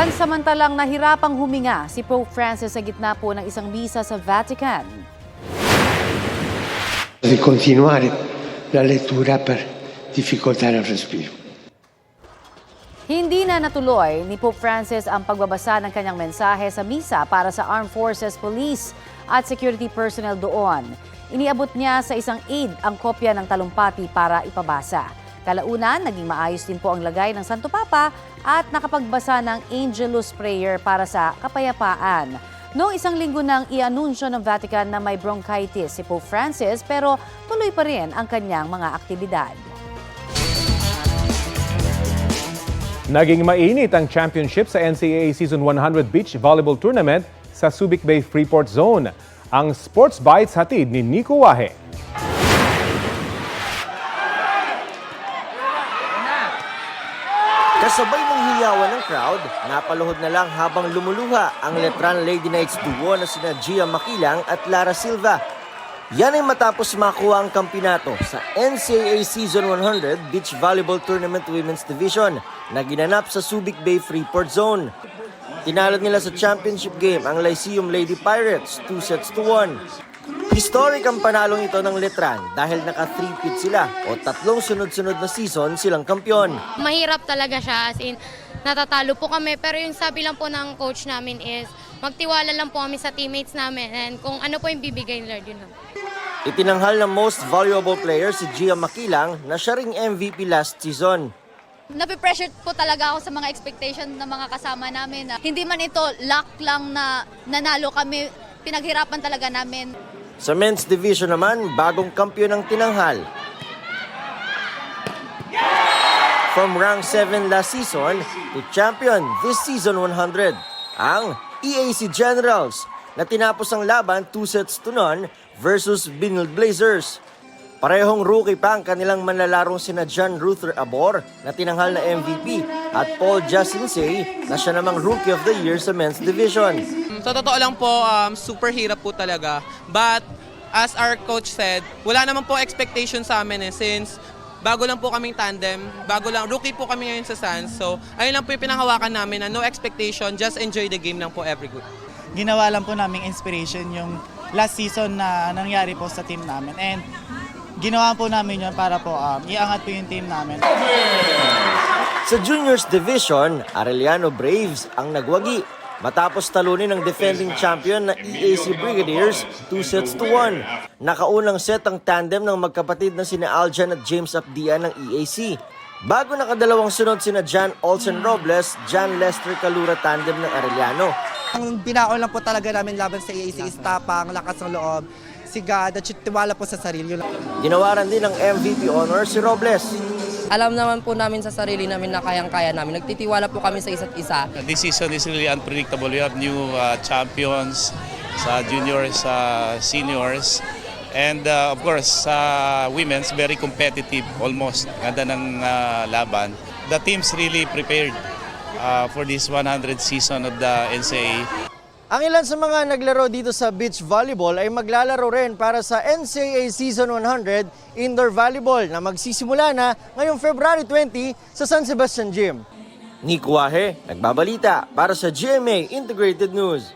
Pansamantalang nahirapang huminga si Pope Francis sa gitna po ng isang misa sa Vatican. Di continuare la lettura per difficoltà nel respiro. Hindi na natuloy ni Pope Francis ang pagbabasa ng kanyang mensahe sa misa para sa Armed Forces Police at security personnel doon. Iniabot niya sa isang aide ang kopya ng talumpati para ipabasa. Kalaunan, naging maayos din po ang lagay ng Santo Papa at nakapagbasa ng Angelus Prayer para sa kapayapaan. Noong isang linggo nang i-anunsyo ng Vatican na may bronchitis si Pope Francis pero tuloy pa rin ang kanyang mga aktibidad. Naging mainit ang championship sa NCAA Season 100 Beach Volleyball Tournament sa Subic Bay Freeport Zone. Ang Sports Bites hatid ni Nico Wahe. Kasabay ng hiyawan ng crowd, napaluhod na lang habang lumuluha ang Letran Lady Knights duo na sina Gia Makilang at Lara Silva. Yan ay matapos makuha ang kampinato sa NCAA Season 100 Beach Volleyball Tournament Women's Division na ginanap sa Subic Bay Freeport Zone. Tinalo nila sa championship game ang Lyceum Lady Pirates 2-1. Historic ang panalong ito ng Letran dahil naka-3-peat sila o 3 sunod-sunod na season silang kampyon. Mahirap talaga siya, as in natatalo po kami, pero yung sabi lang po ng coach namin is magtiwala lang po kami sa teammates namin and kung ano po yung bibigay ni Lord, yun lang. Itinanghal ng most valuable player si Gia Makilang na siya ring MVP last season. Napipressure po talaga ako sa mga expectation ng mga kasama namin. Hindi man ito luck lang na nanalo kami, pinaghirapan talaga namin. Sa men's division naman, bagong kampiyon ang tinanghal. From rank 7 last season to champion this season 100, ang EAC Generals na tinapos ang laban 2-0 versus Binil Blazers. Parehong rookie pa ang kanilang manlalarong sina John Ruther Abor na tinanghal na MVP at Paul Jasinsey na siya namang Rookie of the Year sa men's division. Sa totoo lang po, super hirap po talaga. But as our coach said, wala naman po expectation sa amin since bago lang po kaming tandem, rookie po kami ngayon sa Suns. So ayun lang po yung pinanghawakan namin na no expectation, just enjoy the game lang po every good. Ginawa lang po naming inspiration yung last season na nangyari po sa team namin. And ginawa po namin yun para po iangat po yung team namin. Sa Juniors Division, Arellano Braves ang nagwagi matapos talunin ng defending champion na EAC Brigadiers 2-1. Nakaunang set ang tandem ng magkapatid na sina Aljan at James Apdian ng EAC. Bago nakadalawang sunod sina John Olsen Robles, John Lester Calura tandem ng Arellano. Ang binaon lang po talaga namin laban sa EAC is tapang, lakas ng loob, sigad at tiwala po sa sarili. Ginawaran din ng MVP honor si Robles. Alam naman po namin sa sarili namin na kayang-kaya namin. Nagtitiwala po kami sa isa't isa. This season is really unpredictable. We have new champions sa juniors, seniors. And of course, sa women's, very competitive almost. Ganda ng laban. The team's really prepared for this 100 season of the NCAA. Ang ilan sa mga naglaro dito sa beach volleyball ay maglalaro rin para sa NCAA Season 100 Indoor Volleyball na magsisimula na ngayong February 20 sa San Sebastian Gym. Nico Wahe, nagbabalita para sa GMA Integrated News.